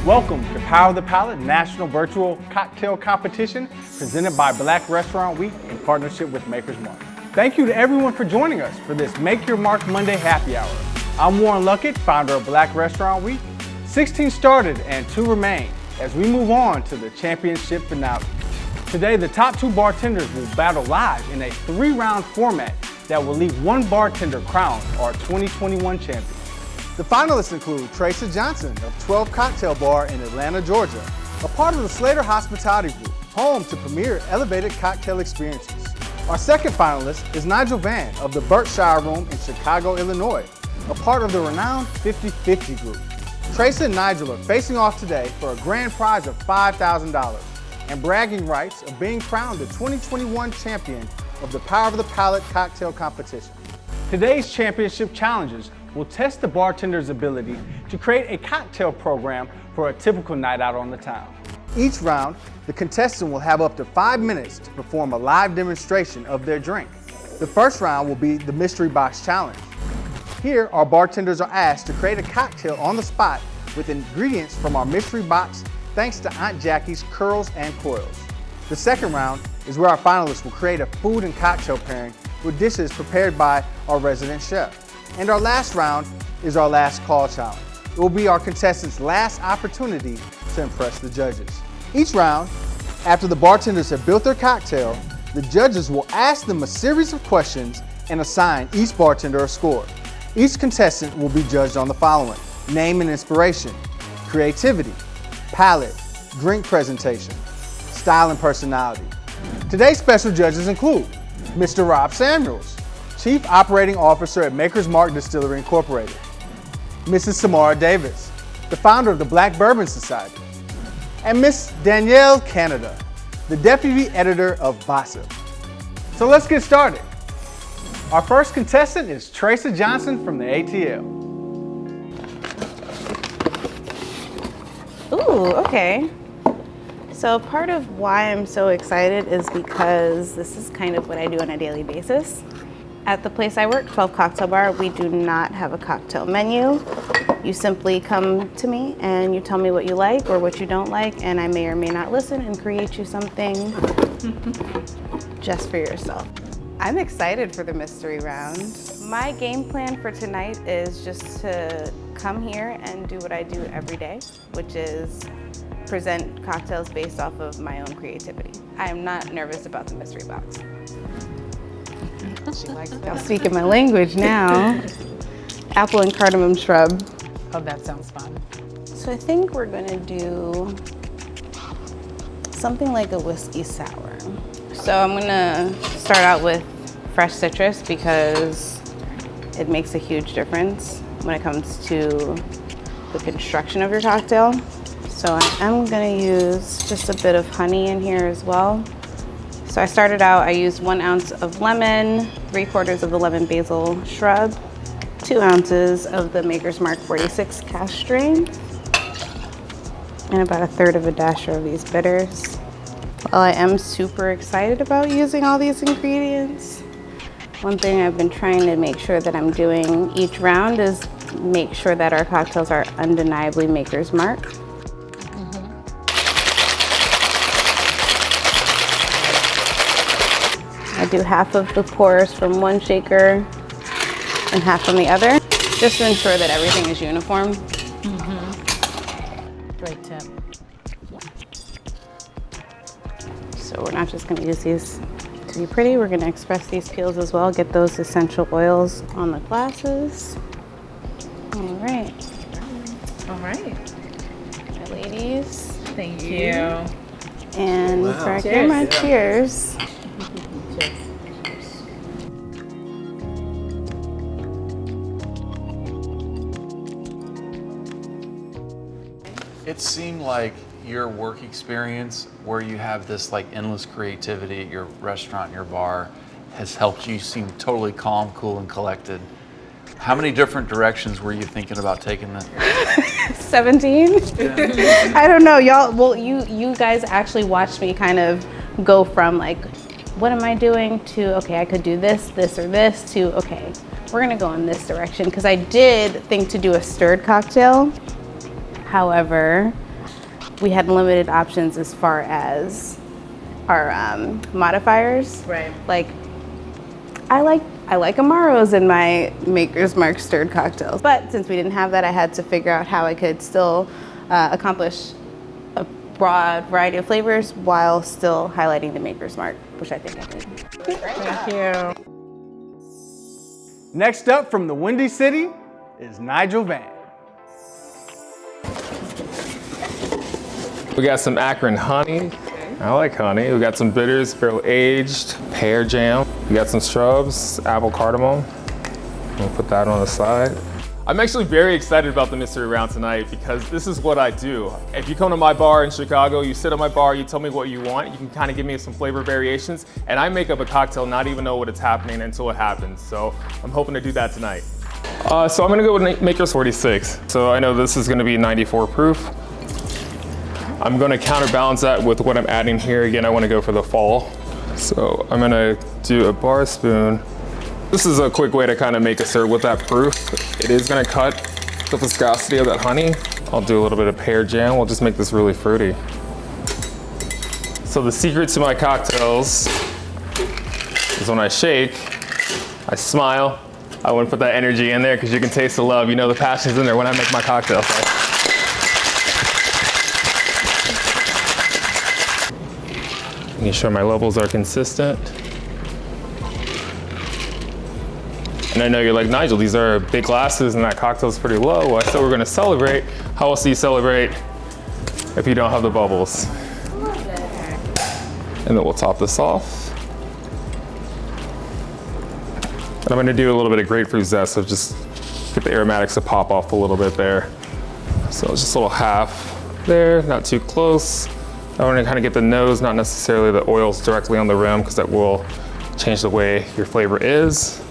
Welcome to Power of the Palate National Virtual Cocktail Competition presented by Black Restaurant Week in partnership with Maker's Mark. Thank you to everyone for joining us for this Make Your Mark Monday happy hour. I'm Warren Luckett, founder of Black Restaurant Week. 16 started and 2 remain as we move on to the championship finale. Today, the top 2 bartenders will battle live in a 3-round format that will leave one bartender crowned our 2021 champion. The finalists include Tresa Johnson of 12 Cocktail Bar in Atlanta, Georgia, a part of the Slater Hospitality Group, home to premier elevated cocktail experiences. Our second finalist is Nigal Vann of the Berkshire Room in Chicago, Illinois, a part of the renowned 50/50 Group. Tresa and Nigal are facing off today for a grand prize of $5,000 and bragging rights of being crowned the 2021 champion of the Power of the Palate cocktail competition. Today's championship challenges will test the bartender's ability to create a cocktail program for a typical night out on the town. Each round, the contestant will have up to 5 minutes to perform a live demonstration of their drink. The first round will be the Mystery Box Challenge. Here, our bartenders are asked to create a cocktail on the spot with ingredients from our mystery box thanks to Aunt Jackie's Curls and Coils. The second round is where our finalists will create a food and cocktail pairing with dishes prepared by our resident chef. And our last round is our last call challenge. It will be our contestants' last opportunity to impress the judges. Each round, after the bartenders have built their cocktail, the judges will ask them a series of questions and assign each bartender a score. Each contestant will be judged on the following: name and inspiration, creativity, palate, drink presentation, style and personality. Today's special judges include Mr. Rob Samuels, Chief Operating Officer at Maker's Mark Distillery Incorporated, Mrs. Samara Davis, the founder of the Black Bourbon Society, and Miss Danielle Canada, the Deputy Editor of Bossip. So let's get started. Our first contestant is Tresa Johnson from the ATL. Ooh, okay. So part of why I'm so excited is because this is kind of what I do on a daily basis. At the place I work, 12 Cocktail Bar, we do not have a cocktail menu. You simply come to me and you tell me what you like or what you don't like, and I may or may not listen and create you something just for yourself. I'm excited for the mystery round. My game plan for tonight is just to come here and do what I do every day, which is present cocktails based off of my own creativity. I am not nervous about the mystery box. She likes I'll speak in my language now. Apple and cardamom shrub. Oh, that sounds fun. So I think we're gonna do something like a whiskey sour. So I'm gonna start out with fresh citrus because it makes a huge difference when it comes to the construction of your cocktail. So I am gonna use just a bit of honey in here as well. So I started out, I used 1 ounce of lemon, 3/4 of the lemon basil shrub, 2 ounces of the Maker's Mark 46 cask strain, and about 1/3 of a dasher of these bitters. While I am super excited about using all these ingredients, one thing I've been trying to make sure that I'm doing each round is make sure that our cocktails are undeniably Maker's Mark. I do half of the pours from one shaker and half from the other, just to ensure that everything is uniform. Great tip. So we're not just gonna use these to be pretty, we're gonna express these peels as well, get those essential oils on the glasses. All right. All right. My ladies. Thank you. And before I give my cheers. It seemed like your work experience, where you have this like endless creativity at your restaurant, your bar, has helped you seem totally calm, cool, and collected. How many different directions were you thinking about taking this? 17? Yeah. I don't know, y'all. Well, you guys actually watched me kind of go from like, what am I doing, to okay, I could do this, this, or this, to okay, we're gonna go in this direction. Because I did think to do a stirred cocktail. However, we had limited options as far as our modifiers. Right. Like, I like Amaros in my Maker's Mark stirred cocktails. But since we didn't have that, I had to figure out how I could still accomplish a broad variety of flavors while still highlighting the Maker's Mark, which I think I did. Thank you. Next up from the Windy City is Nigal Vann. We got some Akron honey. I like honey. We got some bitters, barrel aged, pear jam. We got some shrubs, apple cardamom. We'll put that on the side. I'm actually very excited about the mystery round tonight because this is what I do. If you come to my bar in Chicago, you sit at my bar, you tell me what you want, you can kind of give me some flavor variations, and I make up a cocktail not even know what it's happening until it happens. So I'm hoping to do that tonight. So I'm gonna go with Maker's 46. So I know this is gonna be 94 proof. I'm gonna counterbalance that with what I'm adding here. Again, I wanna go for the fall. So I'm gonna do a bar spoon. This is a quick way to kind of make a syrup with that proof. It is gonna cut the viscosity of that honey. I'll do a little bit of pear jam. We'll just make this really fruity. So the secret to my cocktails is when I shake, I smile. I want to put that energy in there because you can taste the love. You know the passion's in there when I make my cocktails. Making sure my levels are consistent. And I know you're like, Nigal, these are big glasses and that cocktail's pretty low. Well, I said we're gonna celebrate. How else do you celebrate if you don't have the bubbles? And then we'll top this off. And I'm gonna do a little bit of grapefruit zest, so just get the aromatics to pop off a little bit there. So it's just a little half there, not too close. I wanna kind of get the nose, not necessarily the oils directly on the rim, because that will change the way your flavor is.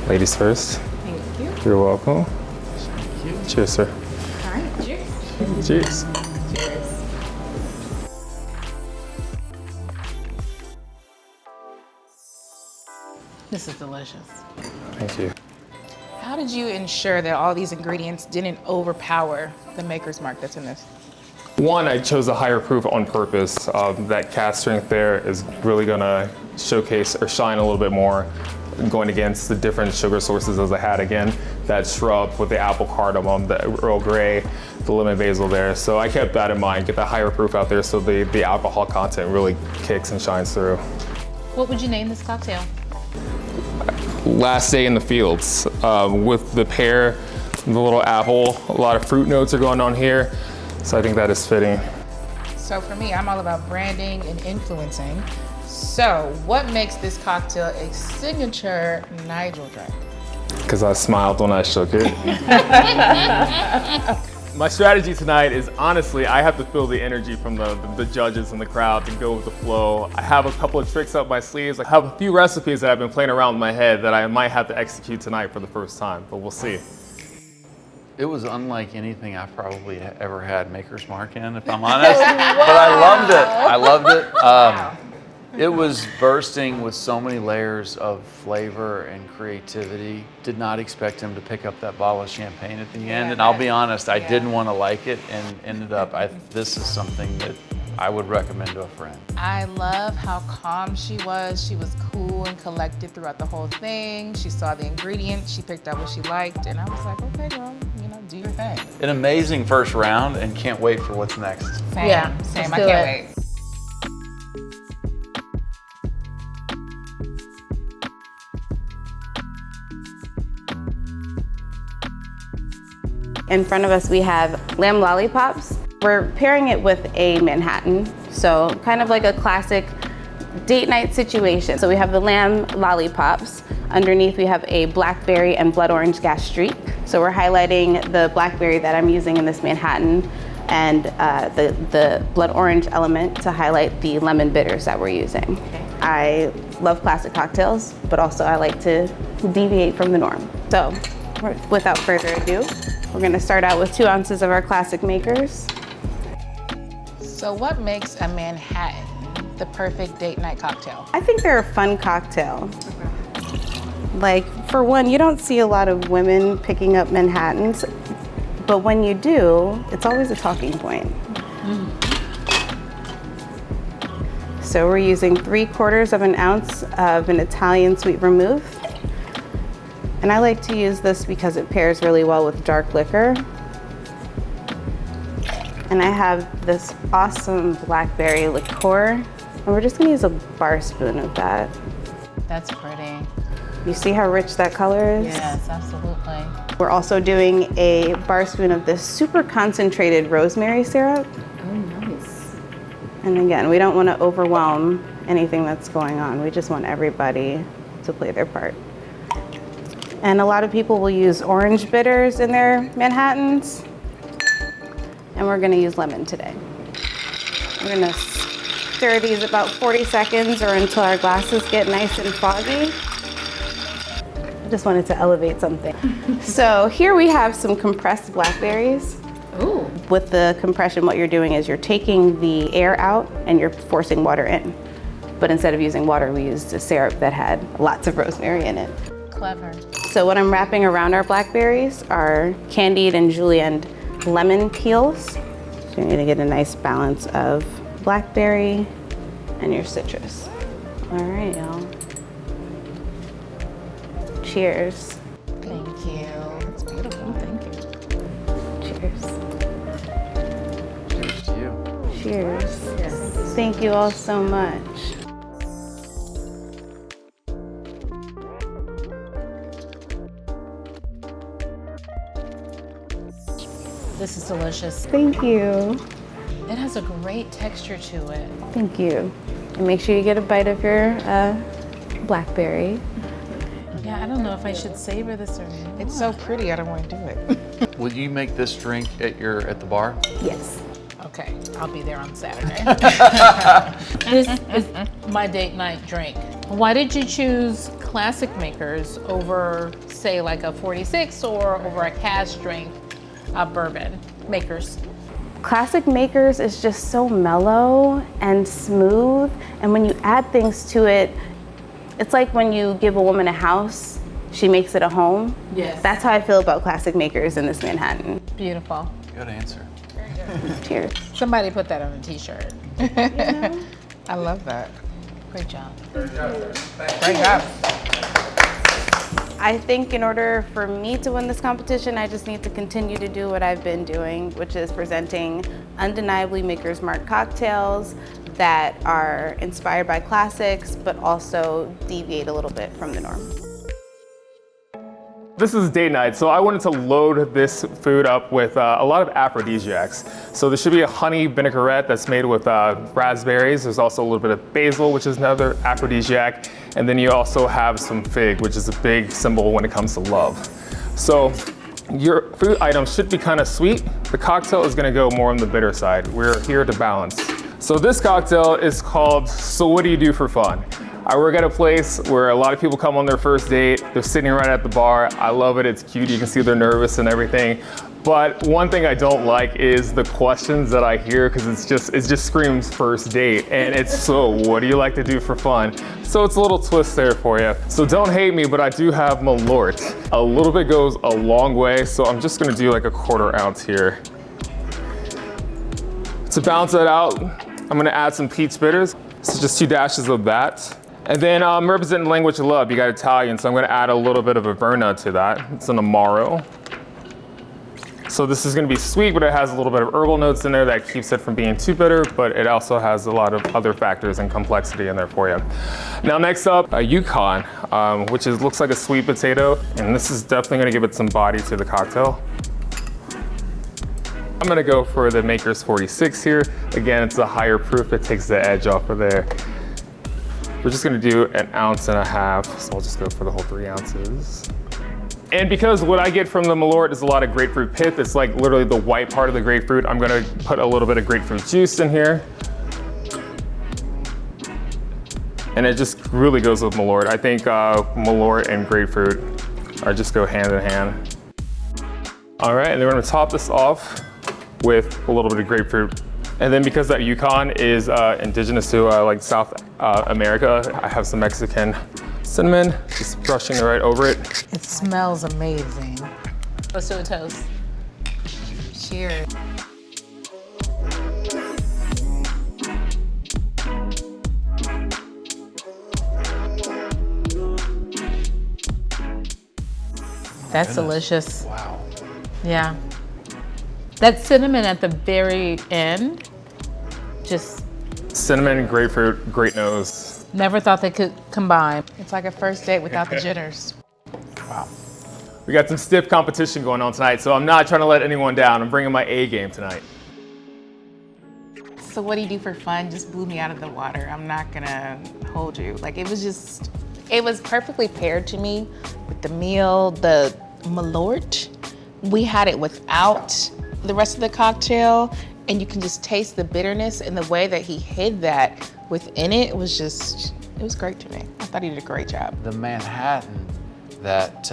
Ladies first. Thank you. You're welcome. Thank you. Cheers, sir. All right, cheers. Cheers. Cheers. This is delicious. Thank you. How did you ensure that all these ingredients didn't overpower the Maker's Mark that's in this? One, I chose a higher proof on purpose. That cast strength there is really gonna showcase or shine a little bit more, going against the different sugar sources as I had. Again, that shrub with the apple cardamom, the Earl Grey, the lemon basil there. So I kept that in mind, get that higher proof out there so the alcohol content really kicks and shines through. What would you name this cocktail? Last day in the fields, with the pear, the little apple, a lot of fruit notes are going on here. So I think that is fitting. So for me, I'm all about branding and influencing. So what makes this cocktail a signature Nigal drink? Because I smiled when I shook it. My strategy tonight is honestly, I have to feel the energy from the judges and the crowd to go with the flow. I have a couple of tricks up my sleeves. I have a few recipes that I've been playing around in my head that I might have to execute tonight for the first time, but we'll see. It was unlike anything I've probably ever had Maker's Mark in, if I'm honest. But I loved it. I loved it. It was bursting with so many layers of flavor and creativity. Did not expect him to pick up that bottle of champagne at the end. And I'll be honest, I didn't want to like it and ended up, this is something that I would recommend to a friend. I love how calm she was. She was cool and collected throughout the whole thing. She saw the ingredients, she picked out what she liked, and I was like, okay, girl, do your thing. An amazing first round and can't wait for what's next. Same, Yeah, same, let's I do can't it. wait. In front of us, we have lamb lollipops. We're pairing it with a Manhattan, so kind of like a classic date night situation. So we have the lamb lollipops. Underneath, we have a blackberry and blood orange gas streak. So we're highlighting the blackberry that I'm using in this Manhattan and the blood orange element to highlight the lemon bitters that we're using. Okay. I love classic cocktails, but also I like to deviate from the norm. So without further ado, we're gonna start out with 2 ounces of our classic makers. So what makes a Manhattan the perfect date night cocktail? I think they're a fun cocktail. Like, for one, you don't see a lot of women picking up Manhattans, but when you do, it's always a talking point. So we're using 3/4 of an ounce of an Italian sweet vermouth. And I like to use this because it pairs really well with dark liquor. And I have this awesome blackberry liqueur. And we're just gonna use a bar spoon of that. That's pretty. You see how rich that color is? Yes, absolutely. We're also doing a bar spoon of this super concentrated rosemary syrup. Oh, nice. And again, we don't want to overwhelm anything that's going on. We just want everybody to play their part. And a lot of people will use orange bitters in their Manhattans. And we're going to use lemon today. We're going to stir these about 40 seconds or until our glasses get nice and foggy. I just wanted to elevate something. So here we have some compressed blackberries. Ooh. With the compression, what you're doing is you're taking the air out and you're forcing water in. But instead of using water, we used a syrup that had lots of rosemary in it. Clever. So what I'm wrapping around our blackberries are candied and julienned lemon peels. So you need to get a nice balance of blackberry and your citrus. All right, y'all. Cheers. Thank you. That's beautiful. Thank you. Cheers. Cheers to you. Cheers. Thank you all so much. This is delicious. Thank you. It has a great texture to it. Thank you. And make sure you get a bite of your blackberry. Yeah, I don't know if I should savor this or not. It's so pretty, I don't want to do it. Will you make this drink at the bar? Yes. Okay, I'll be there on Saturday. This is my date night drink. Why did you choose classic makers over, say, like a 46 or over a cask strength bourbon makers? Classic makers is just so mellow and smooth. And when you add things to it, it's like when you give a woman a house, she makes it a home. Yes. That's how I feel about classic makers in this Manhattan. Beautiful. Good answer. Cheers. Somebody put that on a t-shirt. I love that. Great job. Great job. I think in order for me to win this competition, I just need to continue to do what I've been doing, which is presenting undeniably Maker's Mark cocktails that are inspired by classics, but also deviate a little bit from the norm. This is date night, so I wanted to load this food up with a lot of aphrodisiacs. So there should be a honey vinaigrette that's made with raspberries. There's also a little bit of basil, which is another aphrodisiac. And then you also have some fig, which is a big symbol when it comes to love. So your food items should be kind of sweet. The cocktail is gonna go more on the bitter side. We're here to balance. So this cocktail is called So What Do You Do for Fun? I work at a place where a lot of people come on their first date. They're sitting right at the bar. I love it, it's cute. You can see they're nervous and everything. But one thing I don't like is the questions that I hear, because it just screams first date. And it's so, what do you like to do for fun? So it's a little twist there for you. So don't hate me, but I do have Malort. A little bit goes a long way, so I'm just gonna do like a 1/4 ounce here. To balance that out, I'm gonna add some peach bitters. So just 2 dashes of that. And then I'm representing the language of love. You got Italian, so I'm gonna add a little bit of a Verna to that. It's an Amaro. So this is gonna be sweet, but it has a little bit of herbal notes in there that keeps it from being too bitter, but it also has a lot of other factors and complexity in there for you. Now next up, a Yukon, which looks like a sweet potato, and this is definitely gonna give it some body to the cocktail. I'm gonna go for the Maker's 46 here. Again, it's a higher proof, it takes the edge off of there. We're just gonna do 1.5 ounces, so I'll just go for the whole 3 ounces. And because what I get from the Malort is a lot of grapefruit pith, it's like literally the white part of the grapefruit, I'm gonna put a little bit of grapefruit juice in here. And it just really goes with Malort. I think Malort and grapefruit just go hand in hand. All right, and then we're gonna top this off with a little bit of grapefruit. And then because that Yukon is indigenous to like South America, I have some Mexican cinnamon, just brushing it right over it. It smells amazing. Let's do a toast. Cheers. That's delicious. Wow. Yeah. That cinnamon at the very end, just Cinnamon, grapefruit, great nose. never thought they could combine. It's like a first date without the jitters. Wow. We got some stiff competition going on tonight, so I'm not trying to let anyone down. I'm bringing my A game tonight. So what do you do for fun? Just blew me out of the water. I'm not gonna hold you. Like it was perfectly paired to me with the meal, the Malort. We had it without the rest of the cocktail, and you can just taste the bitterness and the way that he hid that within it. It was great to me. I thought he did a great job. The Manhattan that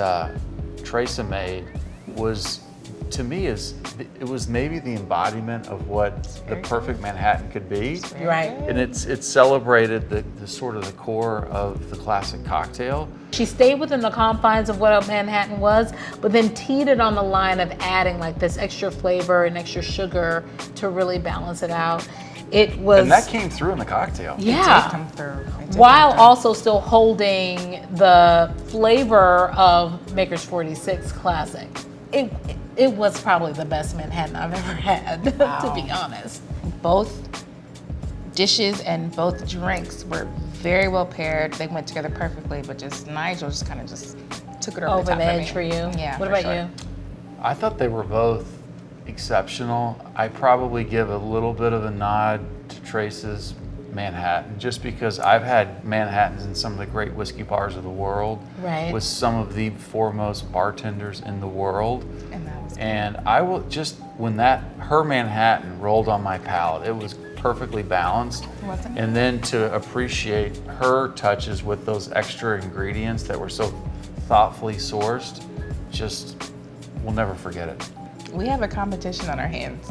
Tresa made was, to me, it was maybe the embodiment of what the perfect Manhattan could be. Right. And it celebrated the sort of the core of the classic cocktail. She stayed within the confines of what a Manhattan was, but then teed it on the line of adding like this extra flavor and extra sugar to really balance it out. It was. And that came through in the cocktail. It did Yeah. come through. It did While come through. also still holding the flavor of Maker's 46 Classic. It was probably the best Manhattan I've ever had, to be honest. Both dishes and both drinks were very well paired. They went together perfectly, but Nigel just kind of took it over the Over top the for edge me. for you. Yeah. What for about sure. you? I thought they were both exceptional. I probably give a little bit of a nod to Tresa's Manhattan, just because I've had Manhattans in some of the great whiskey bars of the world, Right. with some of the foremost bartenders in the world. And that was And I will just, when her Manhattan rolled on my palate, it was perfectly balanced. Wasn't it? And then to appreciate her touches with those extra ingredients that were so thoughtfully sourced, just, we'll never forget it. We have a competition on our hands.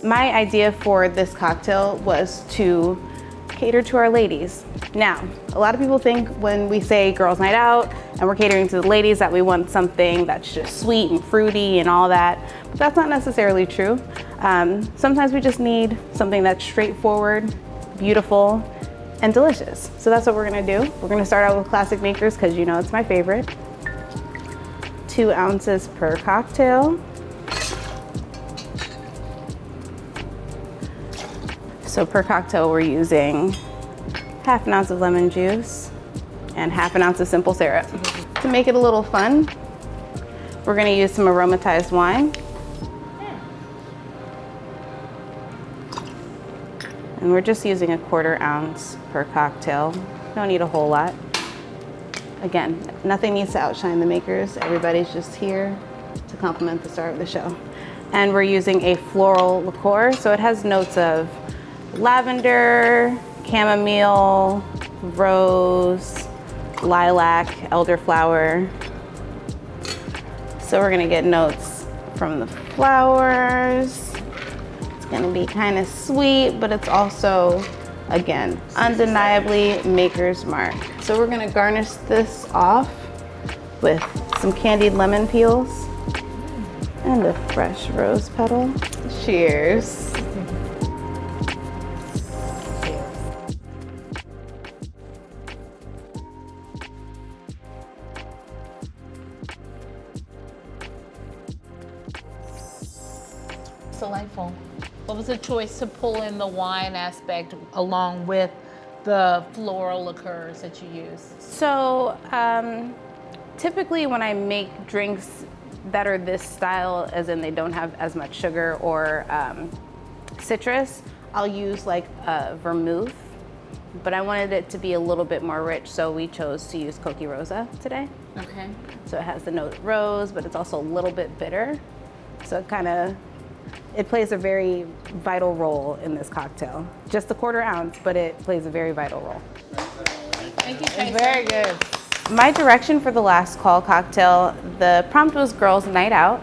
My idea for this cocktail was to cater to our ladies. Now, a lot of people think when we say girls' night out and we're catering to the ladies that we want something that's just sweet and fruity and all that, but that's not necessarily true. Sometimes we just need something that's straightforward, beautiful, and delicious. So that's what we're gonna do. We're gonna start out with classic makers because you know it's my favorite. 2 ounces per cocktail. So per cocktail, we're using 1/2 ounce of lemon juice and 1/2 ounce of simple syrup. To make it a little fun, we're gonna use some aromatized wine. And we're just using 1/4 ounce per cocktail. Don't need a whole lot. Again, nothing needs to outshine the makers. Everybody's just here to complement the star of the show. And we're using a floral liqueur, so it has notes of lavender, chamomile, rose, lilac, elderflower. So we're gonna get notes from the flowers. It's gonna be kind of sweet, but it's also, again, undeniably Maker's Mark. So we're gonna garnish this off with some candied lemon peels and a fresh rose petal. Cheers. Delightful. What was the choice to pull in the wine aspect along with the floral liqueurs that you use? So typically when I make drinks that are this style, as in they don't have as much sugar or citrus, I'll use like a vermouth, but I wanted it to be a little bit more rich, so we chose to use Coqui Rosa today. Okay. So it has the note of rose, but it's also a little bit bitter. So it plays a very vital role in this cocktail. Just a 1/4 ounce, but it plays a very vital role. Thank you, Cheif. Very good. My direction for the last call cocktail, the prompt was girls' night out.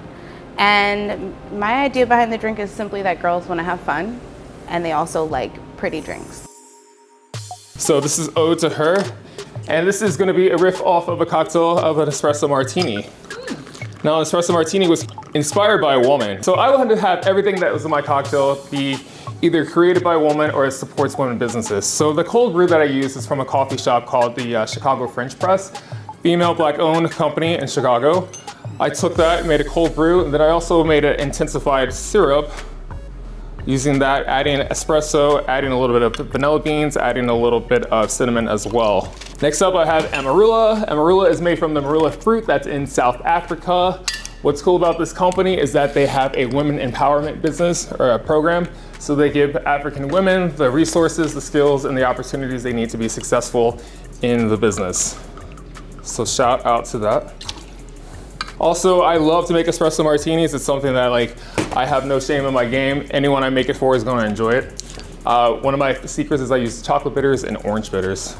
And my idea behind the drink is simply that girls want to have fun and they also like pretty drinks. So this is Ode to Her, and this is gonna be a riff off of a cocktail of an espresso martini. Now, an espresso martini was inspired by a woman. So I wanted to have everything that was in my cocktail be either created by a woman or it supports women businesses. So the cold brew that I use is from a coffee shop called the Chicago French Press, female black owned company in Chicago. I took that and made a cold brew, and then I also made an intensified syrup using that, adding espresso, adding a little bit of vanilla beans, adding a little bit of cinnamon as well. Next up I have Amarula. Amarula is made from the marula fruit that's in South Africa. What's cool about this company is that they have a women empowerment business or a program. So they give African women the resources, the skills, and the opportunities they need to be successful in the business. So shout out to that. Also, I love to make espresso martinis. It's something that I have no shame in my game. Anyone I make it for is gonna enjoy it. One of my secrets is I use chocolate bitters and orange bitters.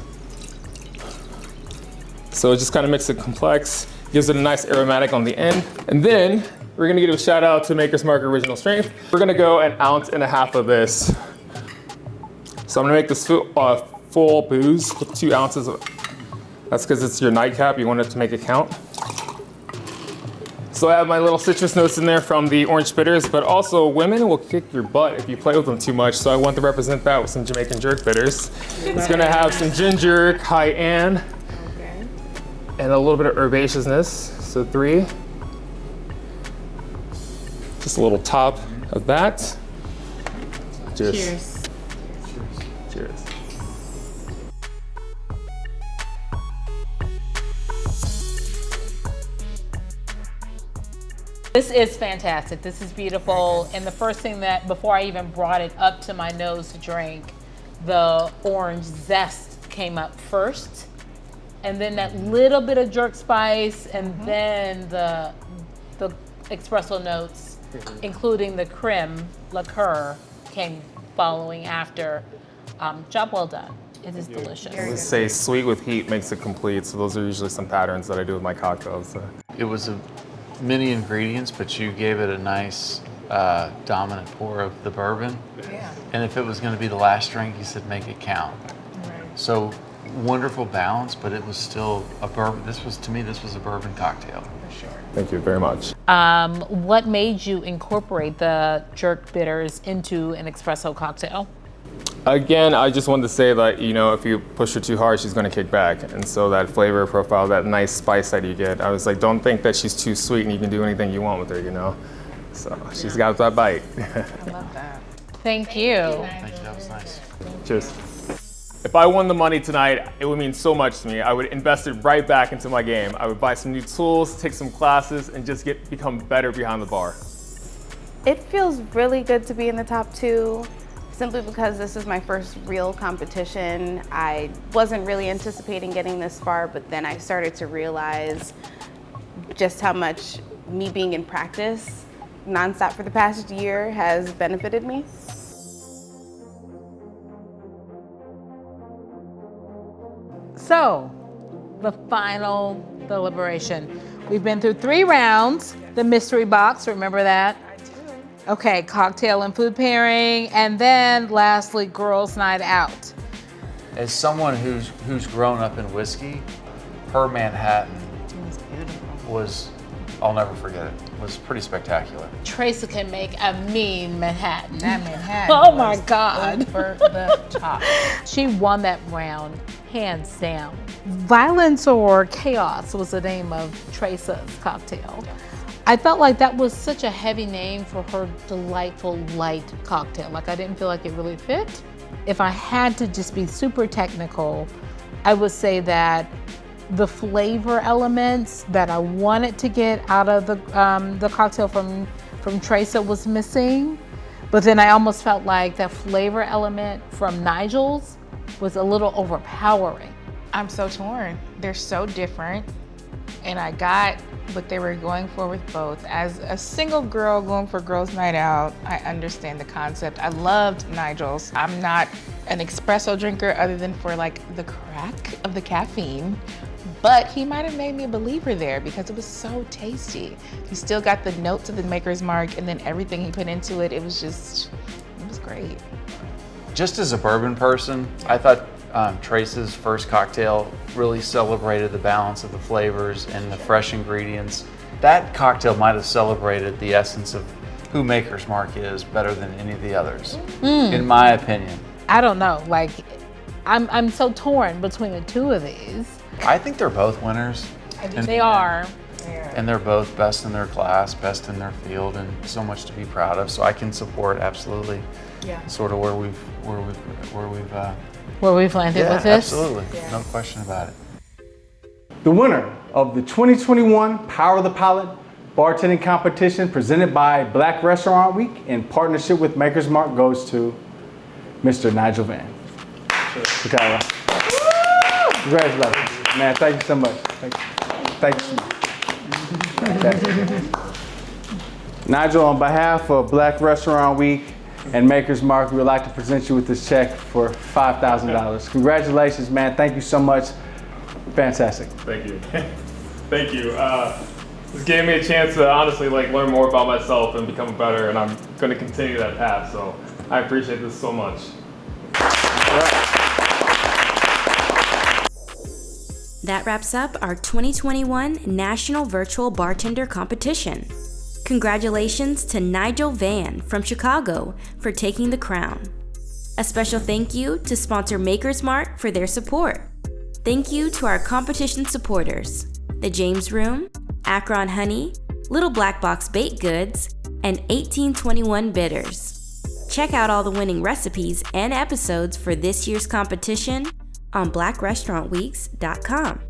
So it just kind of makes it complex, gives it a nice aromatic on the end. And then we're gonna give a shout out to Maker's Mark Original Strength. We're gonna go 1.5 ounces of this. So I'm gonna make this full booze with 2 ounces of, that's because it's your nightcap, you want it to make it count. So I have my little citrus notes in there from the orange bitters, but also women will kick your butt if you play with them too much. So I want to represent that with some Jamaican jerk bitters. It's gonna have some ginger, cayenne, and a little bit of herbaceousness. So 3. Just a little top of that. Cheers. Cheers. Cheers. This is fantastic. This is beautiful. And the first thing that, before I even brought it up to my nose to drink, the orange zest came up first. And then that little bit of jerk spice, and then the espresso notes, including the creme liqueur, came following after. Job well done. It is delicious. I would say sweet with heat makes it complete. So those are usually some patterns that I do with my cocktails. So. It was many ingredients, but you gave it a nice dominant pour of the bourbon. Yeah. And if it was going to be the last drink, you said make it count. Right. So wonderful balance, but it was still a bourbon. This was a bourbon cocktail. For sure. Thank you very much. What made you incorporate the jerk bitters into an espresso cocktail? Again, I just wanted to say that, if you push her too hard, she's going to kick back. And so that flavor profile, that nice spice that you get, I was like, don't think that she's too sweet and you can do anything you want with her, So she's got that bite. I love that. Thank you. Thank you, that was nice. Cheers. If I won the money tonight, it would mean so much to me. I would invest it right back into my game. I would buy some new tools, take some classes, and just become better behind the bar. It feels really good to be in the top 2. Simply because this is my first real competition. I wasn't really anticipating getting this far, but then I started to realize just how much me being in practice nonstop for the past year has benefited me. So, the final deliberation. We've been through 3 rounds. The mystery box, remember that? Okay, cocktail and food pairing, and then lastly, girls' night out. As someone who's grown up in whiskey, her Manhattan was, I'll never forget it, was pretty spectacular. Tresa can make a mean Manhattan. That Manhattan. Oh my God. Over the top. She won that round, hands down. Violence or Chaos was the name of Tresa's cocktail. I felt like that was such a heavy name for her delightful light cocktail. I didn't feel like it really fit. If I had to just be super technical, I would say that the flavor elements that I wanted to get out of the cocktail from Tresa was missing. But then I almost felt like that flavor element from Nigel's was a little overpowering. I'm so torn. They're so different. And I got what they were going for with both. As a single girl going for girls' night out, I understand the concept. I loved Nigel's. I'm not an espresso drinker other than for the crack of the caffeine, but he might have made me a believer there because it was so tasty. He still got the notes of the Maker's Mark, and then everything he put into it, it was great. Just as a bourbon person, I thought Tresa's first cocktail really celebrated the balance of the flavors and the fresh ingredients. that cocktail might have celebrated the essence of who Maker's Mark is better than any of the others, in my opinion. I don't know. Like, I'm so torn between the two of these. I think they're both winners. They are. And they're both best in their class, best in their field, and so much to be proud of. So I can support absolutely, sort of where we've landed with this. Absolutely, no question about it. The winner of the 2021 Power of the Palate bartending competition presented by Black Restaurant Week in partnership with Maker's Mark goes to Mr. Nigal Vann. Chicago. Congratulations, man. Thank you so much. Thank you so much. Nigel, on behalf of Black Restaurant Week and Maker's Mark, we would like to present you with this check for $5,000. Congratulations, man. Thank you so much. Fantastic. Thank you. Thank you. This gave me a chance to honestly learn more about myself and become better, and I'm going to continue that path. So I appreciate this so much. That wraps up our 2021 National Virtual Bartender Competition. Congratulations to Nigal Vann from Chicago for taking the crown. A special thank you to sponsor Maker's Mark for their support. Thank you to our competition supporters, the James Room, Akron Honey, Little Black Box Baked Goods, and 1821 Bitters. Check out all the winning recipes and episodes for this year's competition on blackrestaurantweeks.com.